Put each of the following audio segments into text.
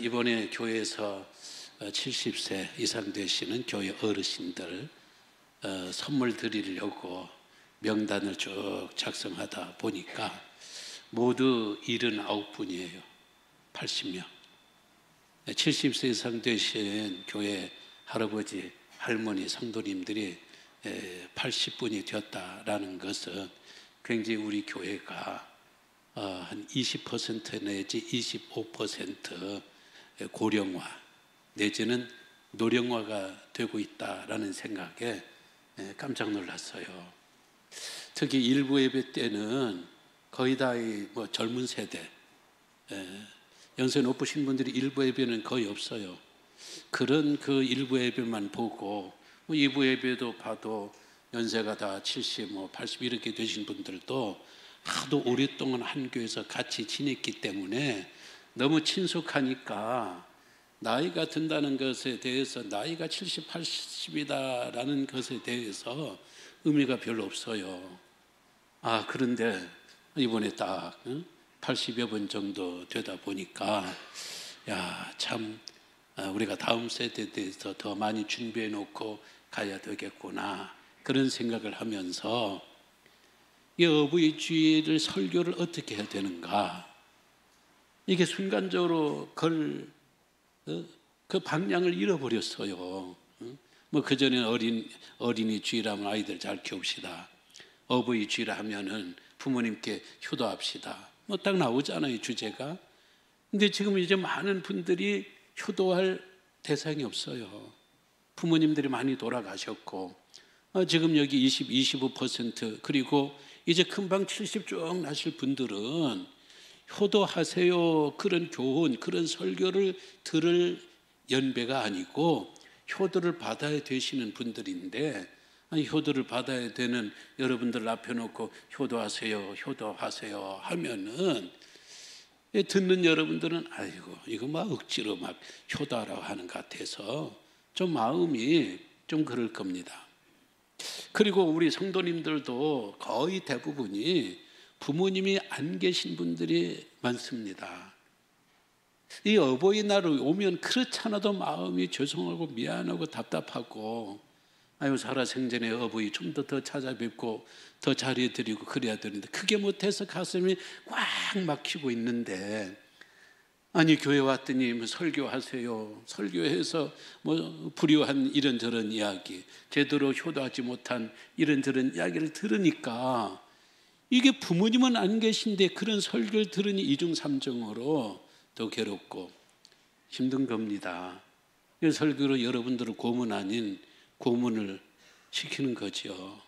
이번에 교회에서 70세 이상 되시는 교회 어르신들 선물 드리려고 명단을 쭉 작성하다 보니까 모두 79분이에요. 80명. 70세 이상 되신 교회 할아버지, 할머니, 성도님들이 80분이 되었다라는 것은 굉장히 우리 교회가 한 20% 내지 25% 고령화 내지는 노령화가 되고 있다라는 생각에 깜짝 놀랐어요. 특히 일부 예배 때는 거의 다 젊은 세대, 연세 높으신 분들이 일부 예배는 거의 없어요. 그런 그 일부 예배만 보고 2부 예배도 봐도 연세가 다 70, 80 이렇게 되신 분들도 하도 오랫동안 한 교회에서 같이 지냈기 때문에 너무 친숙하니까 나이가 든다는 것에 대해서 나이가 70, 80이다라는 것에 대해서 의미가 별로 없어요. 그런데 이번에 딱 80여 번 정도 되다 보니까 참 우리가 다음 세대에 대해서 더 많이 준비해 놓고 가야 되겠구나 그런 생각을 하면서 이 어부의 주일을 설교를 어떻게 해야 되는가 이게 순간적으로 그 방향을 잃어버렸어요. 그전에는 어린이 주일하면 아이들 잘 키웁시다. 어부의 주일 하면은 부모님께 효도합시다. 딱 나오잖아요, 주제가. 근데 지금 이제 많은 분들이 효도할 대상이 없어요. 부모님들이 많이 돌아가셨고, 지금 여기 25% 그리고 이제 금방 70 쭉 나실 분들은 효도하세요 그런 교훈, 그런 설교를 들을 연배가 아니고 효도를 받아야 되시는 분들인데 효도를 받아야 되는 여러분들 앞에 놓고 효도하세요, 효도하세요 하면은 듣는 여러분들은 아이고 이거 막 억지로 막 효도하라고 하는 것 같아서 좀 마음이 좀 그럴 겁니다. 그리고 우리 성도님들도 거의 대부분이 부모님이 안 계신 분들이 많습니다. 이 어버이날을 오면 그렇잖아도 마음이 죄송하고 미안하고 답답하고 살아생전에 어버이 좀 더 찾아뵙고 더 잘해드리고 그래야 되는데 그게 못해서 가슴이 꽉 막히고 있는데 교회 왔더니 설교하세요. 설교해서 불효한 이런저런 이야기, 제대로 효도하지 못한 이런저런 이야기를 들으니까 이게 부모님은 안 계신데 그런 설교를 들으니 이중삼중으로 더 괴롭고 힘든 겁니다. 이 설교로 여러분들을 고문 아닌 고문을 시키는 거죠.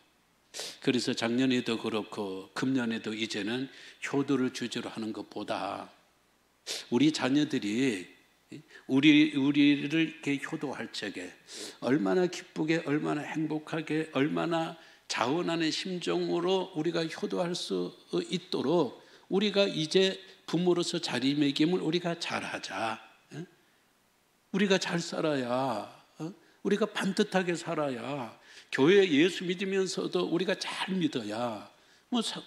그래서 작년에도 그렇고 금년에도 이제는 효도를 주제로 하는 것보다 우리 자녀들이 우리를 이렇게 효도할 적에 얼마나 기쁘게 얼마나 행복하게 얼마나 자원하는 심정으로 우리가 효도할 수 있도록 우리가 이제 부모로서 자리매김을 우리가 잘하자. 우리가 잘 살아야 우리가 반듯하게 살아야 교회 예수 믿으면서도 우리가 잘 믿어야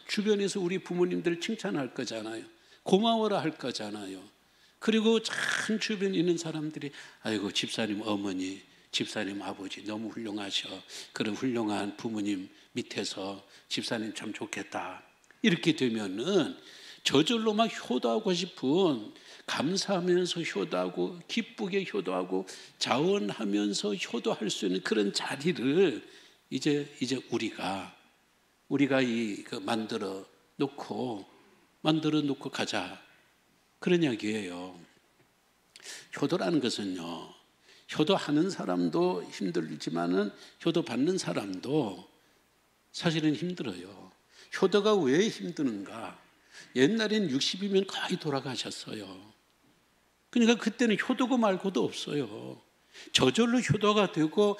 주변에서 우리 부모님들 칭찬할 거잖아요. 고마워라 할 거잖아요. 그리고 참 주변에 있는 사람들이 아이고 집사님 어머니 집사님 아버지 너무 훌륭하셔. 그런 훌륭한 부모님 밑에서 집사님 참 좋겠다. 이렇게 되면은 저절로 막 효도하고 싶은 감사하면서 효도하고 기쁘게 효도하고 자원하면서 효도할 수 있는 그런 자리를 이제 우리가 만들어 놓고 가자. 그런 이야기예요. 효도라는 것은요. 효도하는 사람도 힘들지만은 효도받는 사람도 사실은 힘들어요. 효도가 왜 힘드는가? 옛날엔 60이면 거의 돌아가셨어요. 그러니까 그때는 효도고 말고도 없어요. 저절로 효도가 되고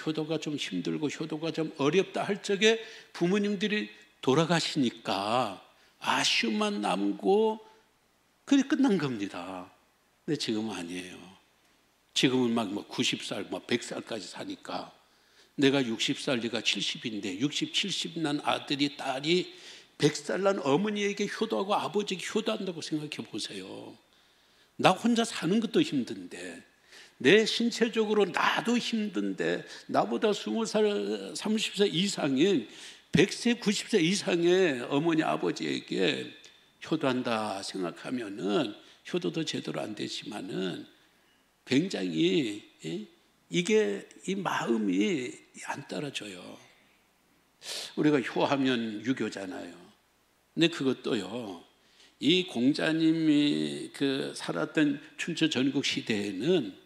효도가 좀 힘들고 효도가 좀 어렵다 할 적에 부모님들이 돌아가시니까 아쉬움만 남고 그게 끝난 겁니다. 근데 지금은 아니에요. 지금은 막 90살, 100살까지 사니까 내가 60살, 네가 70인데 60, 70 난 아들이, 딸이 100살 난 어머니에게 효도하고 아버지에게 효도한다고 생각해 보세요. 나 혼자 사는 것도 힘든데, 내 신체적으로 나도 힘든데, 나보다 20살, 30세 이상인 100세, 90세 이상의 어머니, 아버지에게 효도한다 생각하면은 효도도 제대로 안 되지만은 굉장히 이게 이 마음이 안 따라줘요. 우리가 효하면 유교잖아요. 근데 그것도요, 이 공자님이 그 살았던 춘추 전국 시대에는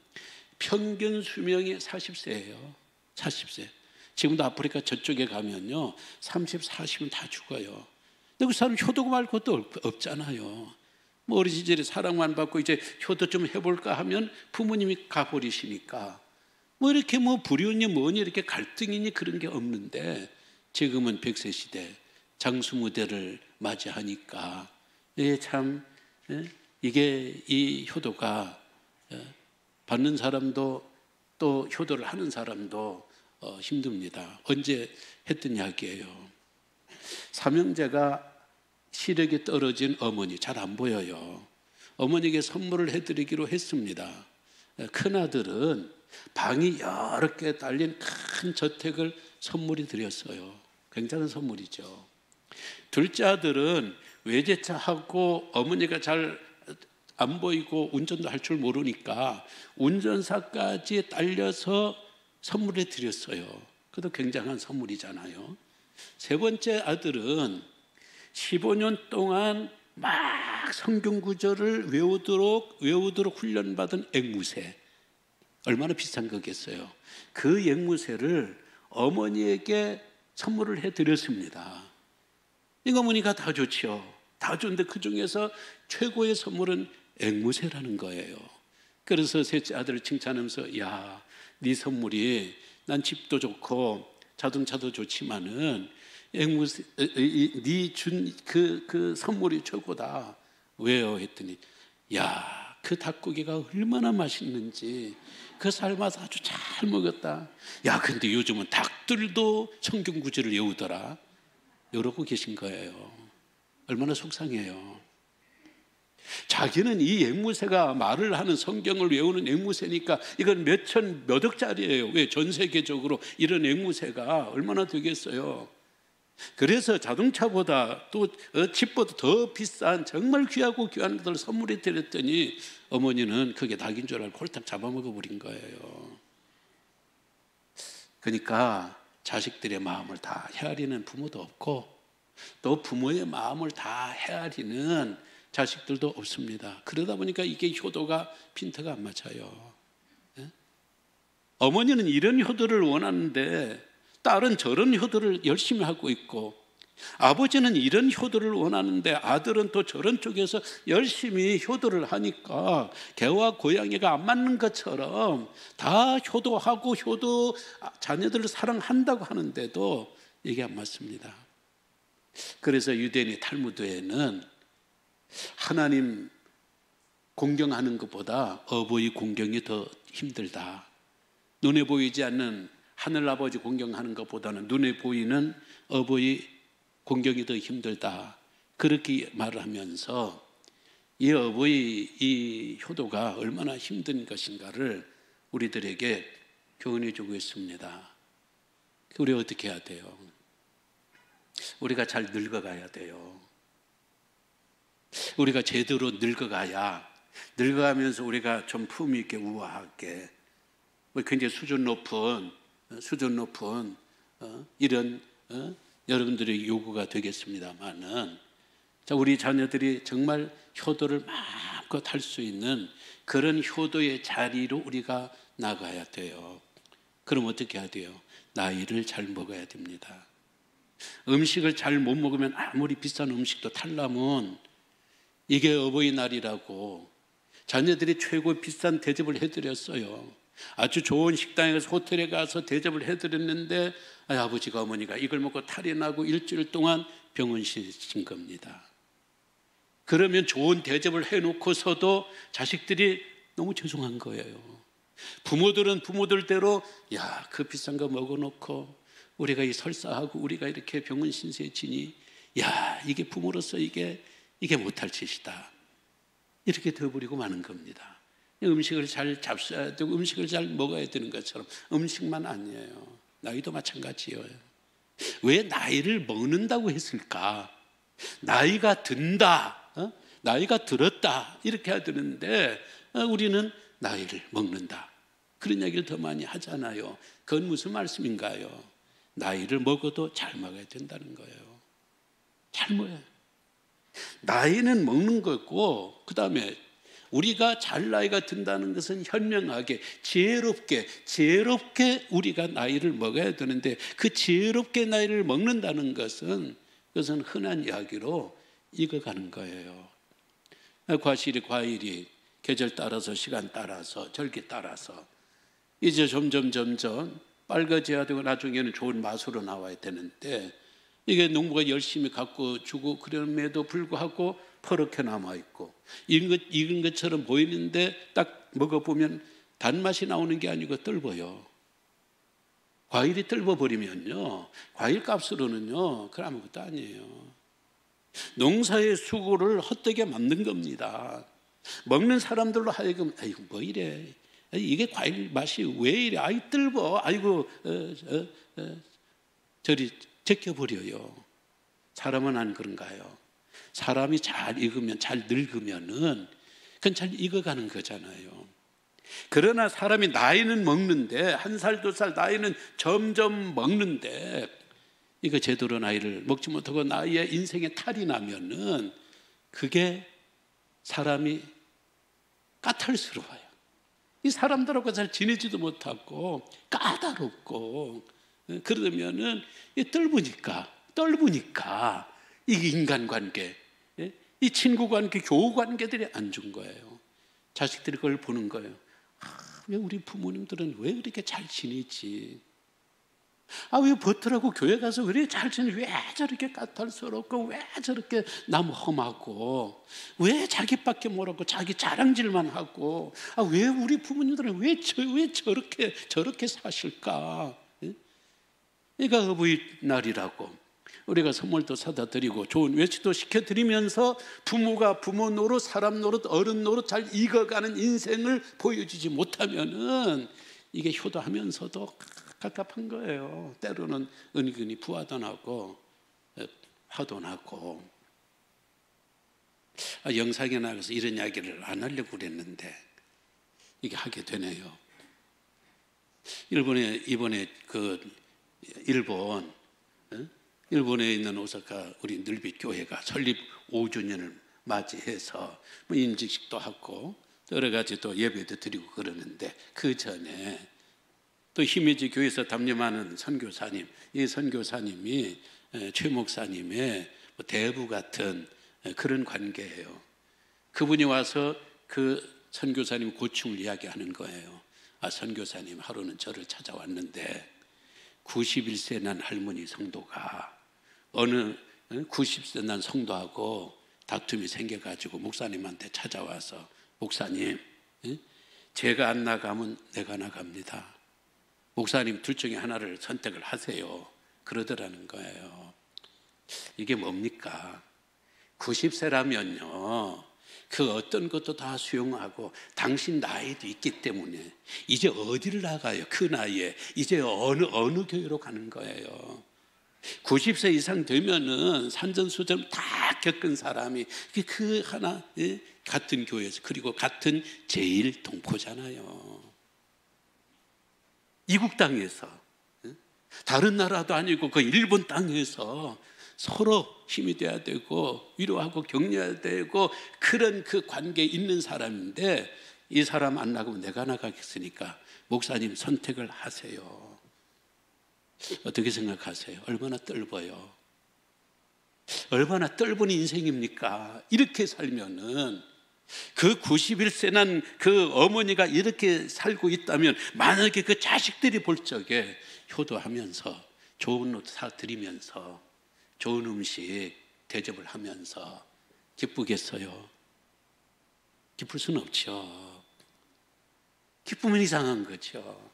평균 수명이 40세예요. 40세. 지금도 아프리카 저쪽에 가면요, 30, 40은 다 죽어요. 근데 그 사람 효도 말 것도 없잖아요. 뭐 어린 시절에 사랑만 받고 이제 효도 좀 해볼까 하면 부모님이 가버리시니까 뭐 이렇게 뭐 불륜이 뭐니 이렇게 갈등이니 그런 게 없는데, 지금은 100세 시대 장수무대를 맞이하니까 참 이게 이 효도가 받는 사람도 또 효도를 하는 사람도 힘듭니다. 언제 했던 이야기예요. 삼형제가 시력이 떨어진 어머니, 잘 안 보여요. 어머니에게 선물을 해드리기로 했습니다. 큰아들은 방이 여러 개 달린 큰 저택을 선물이 드렸어요. 굉장한 선물이죠. 둘째 아들은 외제차하고 어머니가 잘 안 보이고 운전도 할 줄 모르니까 운전사까지 딸려서 선물해 드렸어요. 그것도 굉장한 선물이잖아요. 세 번째 아들은 15년 동안 막 성경 구절을 외우도록 훈련받은 앵무새, 얼마나 비싼 거겠어요. 그 앵무새를 어머니에게 선물을 해드렸습니다. 이거 어머니가 다 좋지요. 다 좋은데 그 중에서 최고의 선물은 앵무새라는 거예요. 그래서 셋째 아들을 칭찬하면서, 야, 네 선물이, 난 집도 좋고 자동차도 좋지만은 앵무새, 네 준 그 선물이 최고다. 왜요? 했더니, 야, 그 닭고기가 얼마나 맛있는지, 그 삶아서 아주 잘 먹었다. 야, 근데 요즘은 닭들도 성경 구절을 외우더라. 이러고 계신 거예요. 얼마나 속상해요. 자기는 이 앵무새가 말을 하는, 성경을 외우는 앵무새니까 이건 몇 억짜리예요. 왜? 전 세계적으로 이런 앵무새가 얼마나 되겠어요. 그래서 자동차보다 또 집보다 더 비싼 정말 귀하고 귀한 것들을 선물해 드렸더니 어머니는 그게 닭인 줄 알고 홀딱 잡아먹어 버린 거예요. 그러니까 자식들의 마음을 다 헤아리는 부모도 없고, 또 부모의 마음을 다 헤아리는 자식들도 없습니다. 그러다 보니까 이게 효도가 핀트가 안 맞아요. 어머니는 이런 효도를 원하는데 딸은 저런 효도를 열심히 하고 있고, 아버지는 이런 효도를 원하는데 아들은 또 저런 쪽에서 열심히 효도를 하니까 개와 고양이가 안 맞는 것처럼 다 효도하고 자녀들을 사랑한다고 하는데도 이게 안 맞습니다. 그래서 유대인의 탈무드에는 하나님 공경하는 것보다 어버이 공경이 더 힘들다. 눈에 보이지 않는 하늘아버지 공경하는 것보다는 눈에 보이는 어버이 공경이 더 힘들다. 그렇게 말을 하면서 이 어버이 이 효도가 얼마나 힘든 것인가를 우리들에게 교훈해 주고 있습니다. 우리 어떻게 해야 돼요? 우리가 잘 늙어가야 돼요. 우리가 제대로 늙어가면서 우리가 좀 품위 있게 우아하게 굉장히 수준 높은 이런 여러분들의 요구가 되겠습니다만은, 우리 자녀들이 정말 효도를 마음껏 할 수 있는 그런 효도의 자리로 우리가 나가야 돼요. 그럼 어떻게 해야 돼요? 나이를 잘 먹어야 됩니다. 음식을 잘 못 먹으면 아무리 비싼 음식도 탈라면, 이게 어버이날이라고 자녀들이 최고 비싼 대접을 해드렸어요. 아주 좋은 식당에 가서, 호텔에 가서 대접을 해드렸는데 아버지가 어머니가 이걸 먹고 탈이 나고 일주일 동안 병원 신 겁니다. 그러면 좋은 대접을 해놓고서도 자식들이 너무 죄송한 거예요. 부모들은 부모들대로 야, 그 비싼 거 먹어놓고 우리가 이 설사하고 우리가 이렇게 병원 신세에 지니 야, 이게 부모로서 이게 못할 짓이다. 이렇게 되어버리고 마는 겁니다. 음식을 잘 잡숴야 되고 음식을 잘 먹어야 되는 것처럼 음식만 아니에요. 나이도 마찬가지예요. 왜 나이를 먹는다고 했을까? 나이가 든다, 나이가 들었다 이렇게 해야 되는데 우리는 나이를 먹는다 그런 얘기를 더 많이 하잖아요. 그건 무슨 말씀인가요? 나이를 먹어도 잘 먹어야 된다는 거예요. 잘 먹어요. 나이는 먹는 거고, 그 다음에 우리가 잘 나이가 든다는 것은 현명하게 지혜롭게 우리가 나이를 먹어야 되는데, 그 지혜롭게 나이를 먹는다는 것은 그것은 흔한 이야기로 익어가는 거예요. 과일이 계절 따라서 시간 따라서 절기 따라서 이제 점점 빨개져야 되고 나중에는 좋은 맛으로 나와야 되는데, 이게 농부가 열심히 갖고 주고 그럼에도 불구하고 퍼렇게 남아있고 익은 것처럼 보이는데 딱 먹어보면 단맛이 나오는 게 아니고 떫어요. 과일이 떫어버리면요, 과일 값으로는요 그건 아무것도 아니에요. 농사의 수고를 헛되게 만든 겁니다. 먹는 사람들로 하여금 아이고 뭐 이래, 이게 과일 맛이 왜 이래, 아이 떫어, 아이고 저리 제껴버려요. 사람은 안 그런가요? 사람이 잘 익으면, 잘 늙으면은 그건 잘 익어가는 거잖아요. 그러나 사람이 나이는 먹는데, 1살, 2살 나이는 점점 먹는데, 이거 제대로 나이를 먹지 못하고 나이에 인생에 탈이 나면은 그게 사람이 까탈스러워요. 이 사람들하고 잘 지내지도 못하고 까다롭고, 그러면은 떫으니까 이 인간관계, 이 친구관계, 교우관계들이 안 좋은 거예요. 자식들이 그걸 보는 거예요. 왜 우리 부모님들은 왜 그렇게 잘 지내지? 왜 버터라고 교회 가서 왜 잘 지내? 왜 저렇게 까탈스럽고, 왜 저렇게 남 험하고, 왜 자기밖에 모르고 자기 자랑질만 하고, 왜 우리 부모님들은 왜 저렇게 사실까? 그러니까 어버이날이라고 우리가 선물도 사다 드리고 좋은 외식도 시켜드리면서 부모가 부모 노릇, 사람 노릇, 어른 노릇 잘 익어가는 인생을 보여주지 못하면은 이게 효도하면서도 갑갑한 거예요. 때로는 은근히 부화도 나고 화도 나고. 영상에 나가서 이런 이야기를 안 하려고 그랬는데 이게 하게 되네요. 이번에 일본에 있는 오사카 우리 늘빛 교회가 설립 5주년을 맞이해서 인직식도 하고 여러 가지 또 예배도 드리고 그러는데, 그 전에 또 히메지 교회에서 담임하는 선교사님, 이 선교사님이 최 목사님의 대부 같은 그런 관계예요. 그분이 와서 그 선교사님 고충을 이야기하는 거예요. 선교사님, 하루는 저를 찾아왔는데 91세 난 할머니 성도가 어느 90세 난 성도하고 다툼이 생겨가지고 목사님한테 찾아와서, 목사님, 제가 안 나가면 내가 나갑니다. 목사님 둘 중에 하나를 선택을 하세요. 그러더라는 거예요. 이게 뭡니까? 90세라면요 그 어떤 것도 다 수용하고 당신 나이도 있기 때문에 이제 어디를 나가요? 그 나이에 이제 어느 교회로 가는 거예요. 90세 이상 되면은 산전수전 다 겪은 사람이 그 하나 같은 교회에서, 그리고 같은 제일 동포잖아요. 이국 땅에서, 다른 나라도 아니고 그 일본 땅에서 서로 힘이 돼야 되고 위로하고 격려해야 되고 그런 그 관계에 있는 사람인데, 이 사람 안 나가면 내가 나가겠으니까 목사님 선택을 하세요. 어떻게 생각하세요? 얼마나 떫어요? 얼마나 떫은 인생입니까? 이렇게 살면은, 그 91세 난 그 어머니가 이렇게 살고 있다면, 만약에 그 자식들이 볼 적에 효도하면서 좋은 옷 사드리면서 좋은 음식 대접을 하면서 기쁘겠어요? 기쁠 수는 없죠. 기쁘면 이상한 거죠.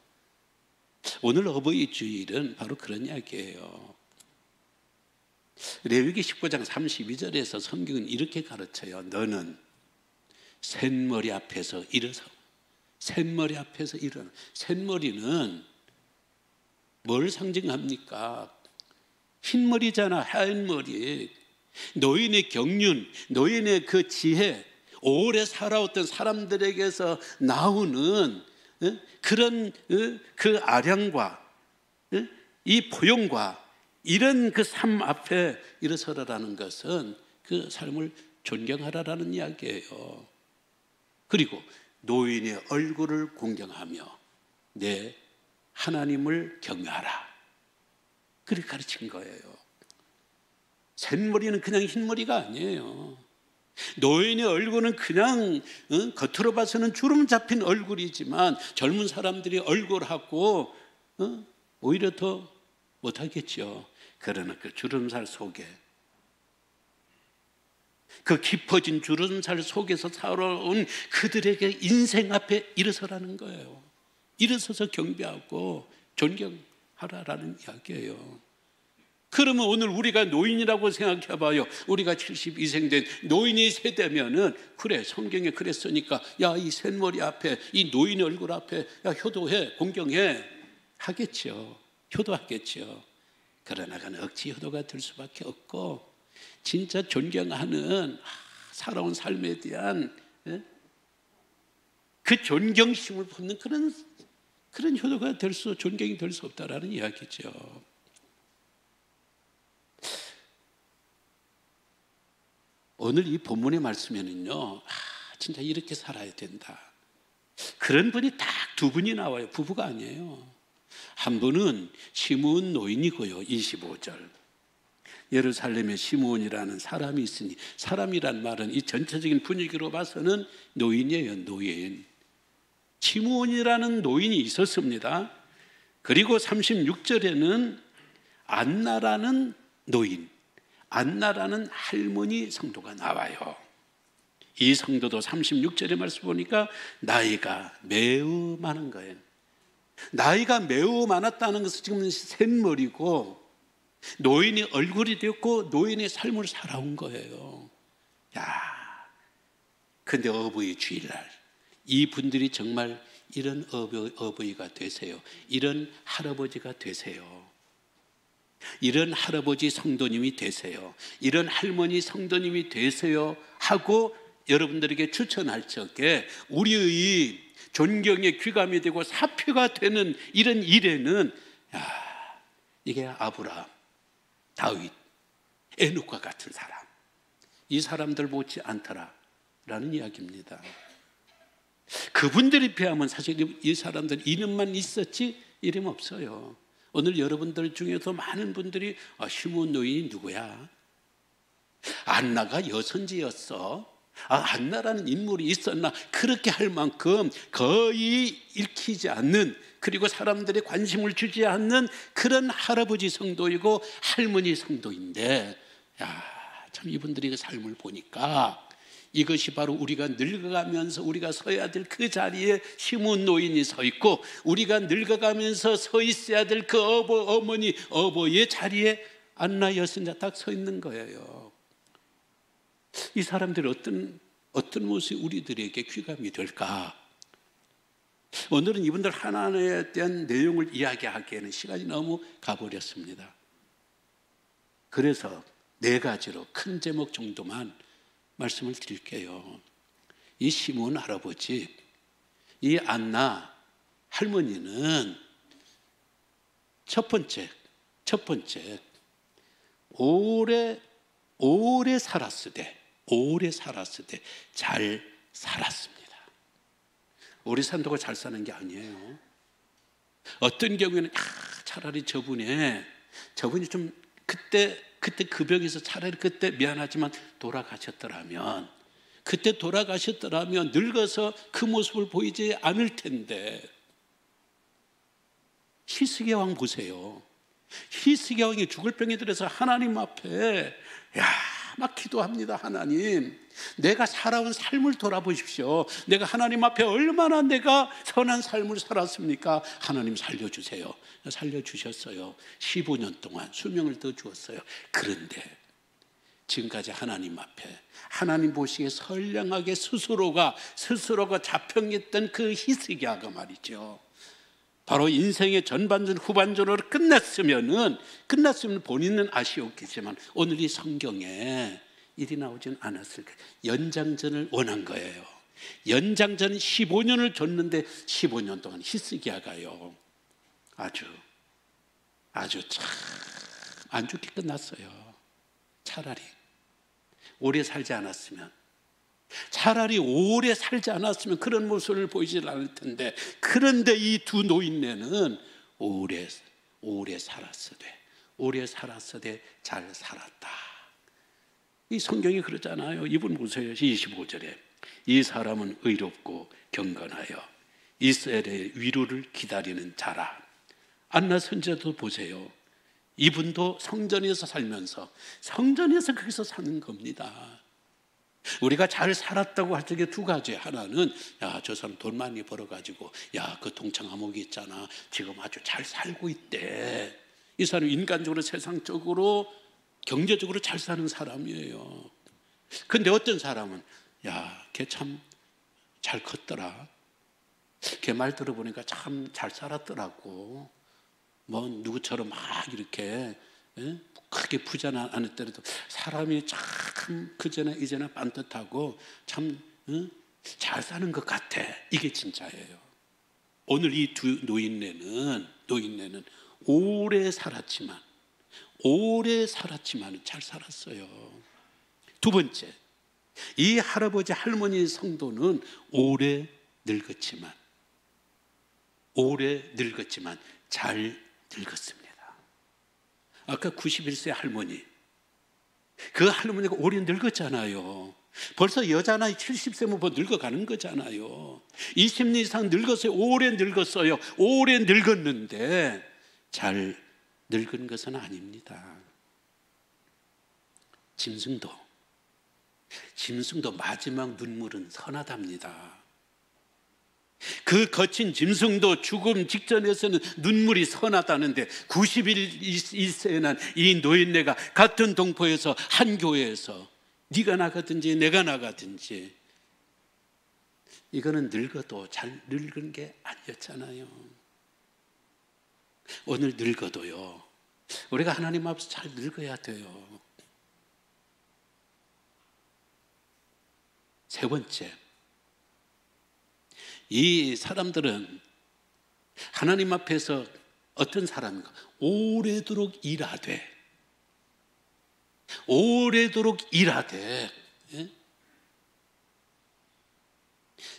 오늘 어버이 주일은 바로 그런 이야기예요. 레위기 19장 32절에서 성경은 이렇게 가르쳐요. 너는 샌머리 앞에서 일어서. 샌머리 앞에서 일어나. 샌머리는 뭘 상징합니까? 흰머리잖아. 하얀 머리. 노인의 경륜, 노인의 그 지혜, 오래 살아왔던 사람들에게서 나오는 그런 그 아량과 이 포용과 이런 그 삶 앞에 일어서라라는 것은 그 삶을 존경하라라는 이야기예요. 그리고 노인의 얼굴을 공경하며 내 하나님을 경외하라. 그렇게 가르친 거예요. 샌머리는 그냥 흰머리가 아니에요. 노인의 얼굴은 그냥 겉으로 봐서는 주름 잡힌 얼굴이지만 젊은 사람들이 얼굴하고 오히려 더 못하겠죠. 그러나 그 주름살 속에, 그 깊어진 주름살 속에서 살아온 그들에게 인생 앞에 일어서라는 거예요. 일어서서 경배하고 존경하라라는 이야기예요. 그러면 오늘 우리가 노인이라고 생각해 봐요. 우리가 72생 된 노인이 세대면은 그래, 성경에 그랬으니까 야, 이 샌머리 앞에, 이 노인의 얼굴 앞에 야, 효도해, 공경해 하겠죠. 효도하겠죠. 그러나 그는 억지 효도가 될 수밖에 없고 진짜 존경하는 살아온 삶에 대한 그 존경심을 품는 그런 효도가 될 수, 존경이 될 수 없다라는 이야기죠. 오늘 이 본문의 말씀에는요, 진짜 이렇게 살아야 된다. 그런 분이 딱 두 분이 나와요. 부부가 아니에요. 한 분은 시므온 노인이고요. 25절. 예루살렘에 시므온이라는 사람이 있으니, 사람이란 말은 이 전체적인 분위기로 봐서는 노인이에요. 노인. 시므온이라는 노인이 있었습니다. 그리고 36절에는 안나라는 노인, 안나라는 할머니 성도가 나와요. 이 성도도 36절의 말씀 보니까 나이가 매우 많은 거예요. 나이가 매우 많았다는 것은 지금 샌머리고 노인의 얼굴이 되었고 노인의 삶을 살아온 거예요. 야, 근데 어버이 주일날 이분들이 정말 이런 어버이가 되세요. 이런 할아버지가 되세요. 이런 할아버지 성도님이 되세요. 이런 할머니 성도님이 되세요 하고 여러분들에게 추천할 적에 우리의 존경의 귀감이 되고 사표가 되는 이런 일에는 이게 아브라함, 다윗, 에녹과 같은 사람, 이 사람들 못지 않더라라는 이야기입니다. 그분들이 비하면 사실 이 사람들 이름만 있었지 이름 없어요. 오늘 여러분들 중에서 많은 분들이 시므온 노인이 누구야? 안나가 여선지였어? 안나라는 인물이 있었나? 그렇게 할 만큼 거의 읽히지 않는, 그리고 사람들의 관심을 주지 않는 그런 할아버지 성도이고 할머니 성도인데, 참 이분들의 그 삶을 보니까 이것이 바로 우리가 늙어가면서 우리가 서야 될 그 자리에 시므온 노인이 서 있고, 우리가 늙어가면서 서 있어야 될 그 어머니, 어버이의 자리에 안나 여선자 딱 서 있는 거예요. 이 사람들이 어떤 모습이 우리들에게 귀감이 될까? 오늘은 이분들 하나하나에 대한 내용을 이야기하기에는 시간이 너무 가버렸습니다. 그래서 4가지로 큰 제목 정도만 말씀을 드릴게요. 이 시므온 할아버지, 이 안나 할머니는 첫 번째 오래 살았으되 잘 살았습니다. 오래 산다고 잘 사는 게 아니에요. 어떤 경우에는 차라리 저분이 좀 그때 그 병에서 차라리 그때 미안하지만 돌아가셨더라면, 그때 돌아가셨더라면 늙어서 그 모습을 보이지 않을 텐데. 히스기야 왕 보세요. 히스기야 왕이 죽을 병에 들어서 하나님 앞에 막 기도합니다. 하나님, 내가 살아온 삶을 돌아보십시오. 내가 하나님 앞에 얼마나 내가 선한 삶을 살았습니까? 하나님 살려주세요. 살려주셨어요. 15년 동안 수명을 더 주었어요. 그런데 지금까지 하나님 앞에 하나님 보시기에 선량하게 스스로가 자평했던 그 히스기야가 말이죠, 바로 인생의 전반전 후반전으로 끝났으면 본인은 아쉬웠겠지만 오늘 이 성경에 일이 나오진 않았을 거예요. 연장전을 원한 거예요. 연장전 15년을 줬는데 15년 동안 히스기야가요 아주 참 안 좋게 끝났어요. 차라리 오래 살지 않았으면 그런 모습을 보이질 않을 텐데, 그런데 이 두 노인네는 오래 살았으되 잘 살았다. 이 성경이 그러잖아요. 이분 보세요. 25절에 이 사람은 의롭고 경건하여 이스라엘의 위로를 기다리는 자라. 안나 선지자도 보세요. 이분도 성전에서 살면서 거기서 사는 겁니다. 우리가 잘 살았다고 할 적에 두 가지. 하나는 저 사람 돈 많이 벌어가지고 그 동창 아목이 있잖아, 지금 아주 잘 살고 있대. 이 사람 인간적으로, 세상적으로, 경제적으로 잘 사는 사람이에요. 근데 어떤 사람은 걔 참 잘 컸더라, 걔 말 들어보니까 참 잘 살았더라고, 뭐 누구처럼 막 이렇게 크게 부자는 않았더라도 사람이 참 그전에 이전에 반듯하고 참 잘 사는 것 같아. 이게 진짜예요. 오늘 이 두 노인네는 오래 살았지만 잘 살았어요. 두 번째, 이 할아버지 할머니 성도는 오래 늙었지만 잘 늙었습니다. 아까 91세 할머니, 그 할머니가 오래 늙었잖아요. 벌써 여자 나이 70세면 뭐 늙어가는 거잖아요. 20년 이상 늙었어요. 오래 늙었는데 잘 늙은 것은 아닙니다. 짐승도 마지막 눈물은 선하답니다. 그 거친 짐승도 죽음 직전에서는 눈물이 선하다는데 91세에 난 이 노인네가 같은 동포에서 한 교회에서 네가 나가든지 내가 나가든지, 이거는 늙어도 잘 늙은 게 아니었잖아요. 오늘 늙어도요, 우리가 하나님 앞에서 잘 늙어야 돼요. 세 번째, 이 사람들은 하나님 앞에서 어떤 사람인가? 오래도록 일하되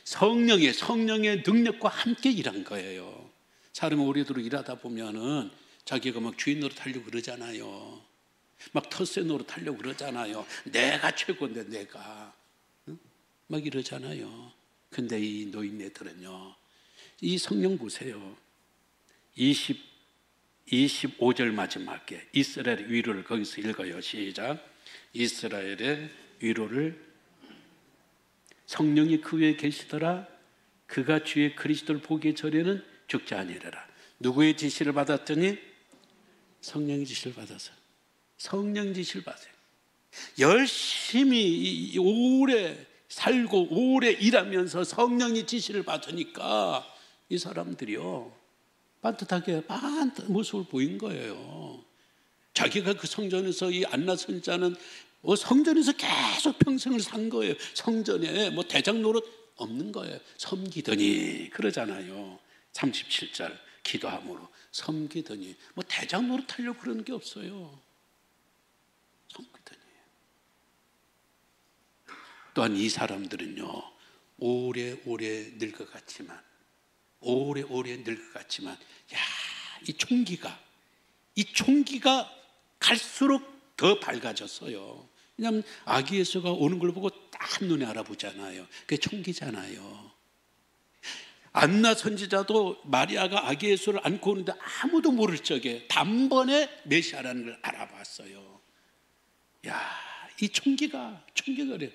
성령의 능력과 함께 일한 거예요. 사람이 오래도록 일하다 보면은 자기가 막 주인 노릇하려고 그러잖아요. 막 텃세 노릇하려고 그러잖아요. 내가 최고인데 내가 막 이러잖아요. 근데 이 노인네들은요, 이 성령 보세요. 25절 마지막에 이스라엘의 위로를 거기서 읽어요. 시작. 이스라엘의 위로를, 성령이 그 위에 계시더라. 그가 주의 그리스도를 보기 전에는 죽지 아니하리라. 누구의 지시를 받았더니 성령의 지시를 받아서, 성령 지시를 받아요. 열심히 오래 살고 오래 일하면서 성령의 지시를 받으니까 이 사람들이요, 반듯하게 모습을 보인 거예요. 자기가 그 성전에서, 이 안나 선지자는 성전에서 계속 평생을 산 거예요. 성전에 뭐 대장 노릇 없는 거예요. 섬기더니, 그러잖아요. 37절 기도함으로 섬기더니, 뭐 대장 노릇 하려고 그러는 게 없어요. 섬기더니. 또한 이 사람들은요, 오래 늙어갔지만, 이 총기가 갈수록 더 밝아졌어요. 왜냐하면 아기 예수가 오는 걸 보고 딱 눈에 알아보잖아요. 그게 총기잖아요. 안나 선지자도 마리아가 아기 예수를 안고 오는데 아무도 모를 적에 단번에 메시아라는 걸 알아봤어요. 야, 이 총기가 그래.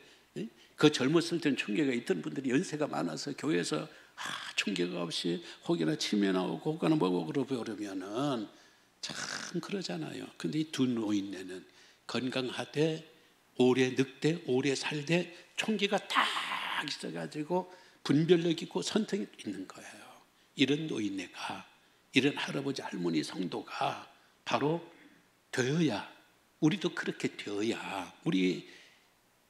그 젊었을 때는 총기가 있던 분들이 연세가 많아서 교회에서 총기가 없이 혹여나 치매 나오고 혹여나 뭐고 그러면은 참 그러잖아요. 근데 이 두 노인네는 건강하되 오래 늙되 오래 살되 총기가 딱 있어가지고 분별력 있고 선택이 있는 거예요. 이런 노인네가, 이런 할아버지 할머니 성도가 바로 되어야, 우리도 그렇게 되어야 우리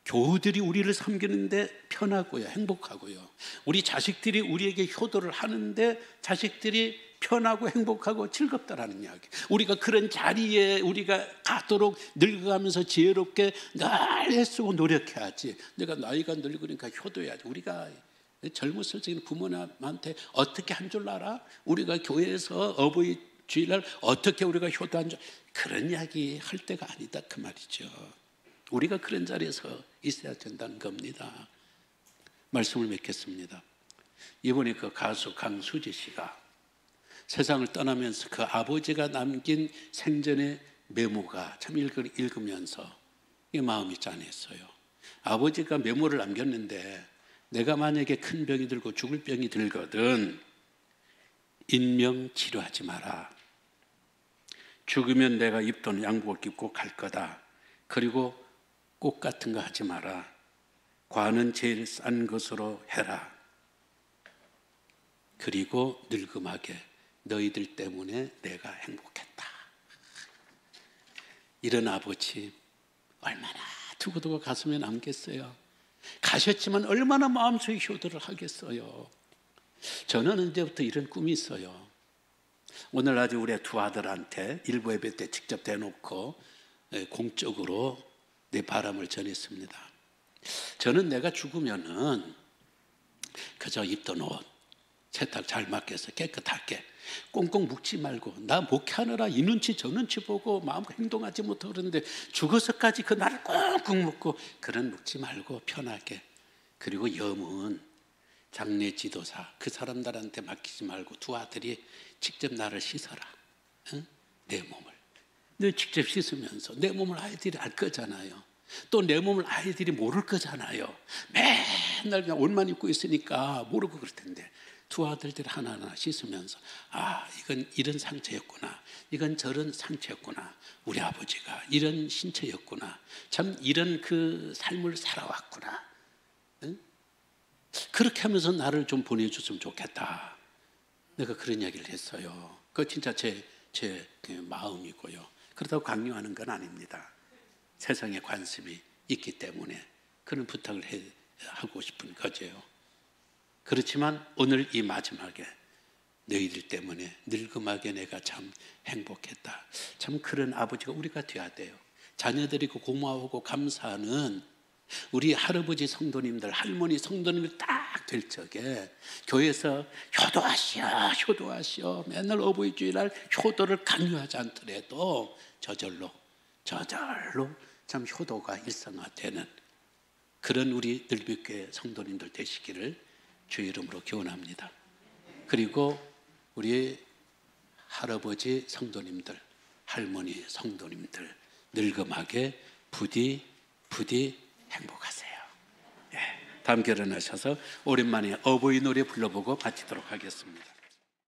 교우들이 우리를 섬기는데 편하고요, 행복하고요. 우리 자식들이 우리에게 효도를 하는데 자식들이 편하고 행복하고 즐겁다라는 이야기. 우리가 그런 자리에 우리가 가도록 늙어가면서 지혜롭게 늘 애쓰고 노력해야지. 내가 나이가 늙으니까 효도해야지. 우리가 젊었을 적에는 부모님한테 어떻게 한 줄 알아? 우리가 교회에서 어버이 주일날 어떻게 우리가 효도한 줄, 그런 이야기 할 때가 아니다 그 말이죠. 우리가 그런 자리에서 있어야 된다는 겁니다. 말씀을 맺겠습니다. 이번에 그 가수 강수지 씨가 세상을 떠나면서 그 아버지가 남긴 생전의 메모가 참 읽으면서 마음이 짠했어요. 아버지가 메모를 남겼는데 내가 만약에 큰 병이 들고 죽을 병이 들거든 인명 치료하지 마라. 죽으면 내가 입던 양복을 입고 갈 거다. 그리고 꽃 같은 거 하지 마라. 관은 제일 싼 것으로 해라. 그리고 늙음하게 너희들 때문에 내가 행복했다. 이런 아버지 얼마나 두고두고 가슴에 남겠어요. 가셨지만 얼마나 마음속에 효도를 하겠어요. 저는 언제부터 이런 꿈이 있어요. 오늘 아주 우리 두 아들한테 일부 예배 때 직접 대놓고 공적으로 내 바람을 전했습니다. 저는 내가 죽으면은 그저 입던 옷 세탁 잘 맡겨서 깨끗하게 꽁꽁 묶지 말고, 나 목회하느라 이 눈치 저 눈치 보고 마음 행동하지 못하고 그러는데 죽어서까지 그 나를 꽁꽁 묶고 그런 묶지 말고 편하게. 그리고 염은 장례 지도사 그 사람들한테 맡기지 말고 두 아들이 직접 나를 씻어라. 응? 내 몸을. 너 직접 씻으면서 내 몸을 아이들이 알 거잖아요. 또 내 몸을 아이들이 모를 거잖아요. 맨날 그냥 옷만 입고 있으니까 모르고 그럴 텐데 두 아들들 하나하나 씻으면서 이건 이런 상처였구나, 이건 저런 상처였구나, 우리 아버지가 이런 신체였구나, 참 이런 그 삶을 살아왔구나. 응? 그렇게 하면서 나를 좀 보내줬으면 좋겠다. 내가 그런 이야기를 했어요. 그거 진짜 제 마음이고요. 그렇다고 강요하는 건 아닙니다. 세상에 관심이 있기 때문에 그런 부탁을 하고 싶은 거죠. 그렇지만 오늘 이 마지막에 너희들 때문에 늙음하게 내가 참 행복했다. 참 그런 아버지가 우리가 돼야 돼요. 자녀들이 고마워하고 감사하는 우리 할아버지 성도님들, 할머니 성도님들 딱 될 적에 교회에서 효도하시오 맨날 어버이 주일날 효도를 강요하지 않더라도 저절로 참 효도가 일상화되는 그런 우리 늘비교회 성도님들 되시기를 주의 이름으로 기원합니다. 그리고 우리 할아버지 성도님들, 할머니 성도님들 늙음하게 부디 행복하세요. 다음 결혼하셔서 오랜만에 어버이 노래 불러보고 마치도록 하겠습니다.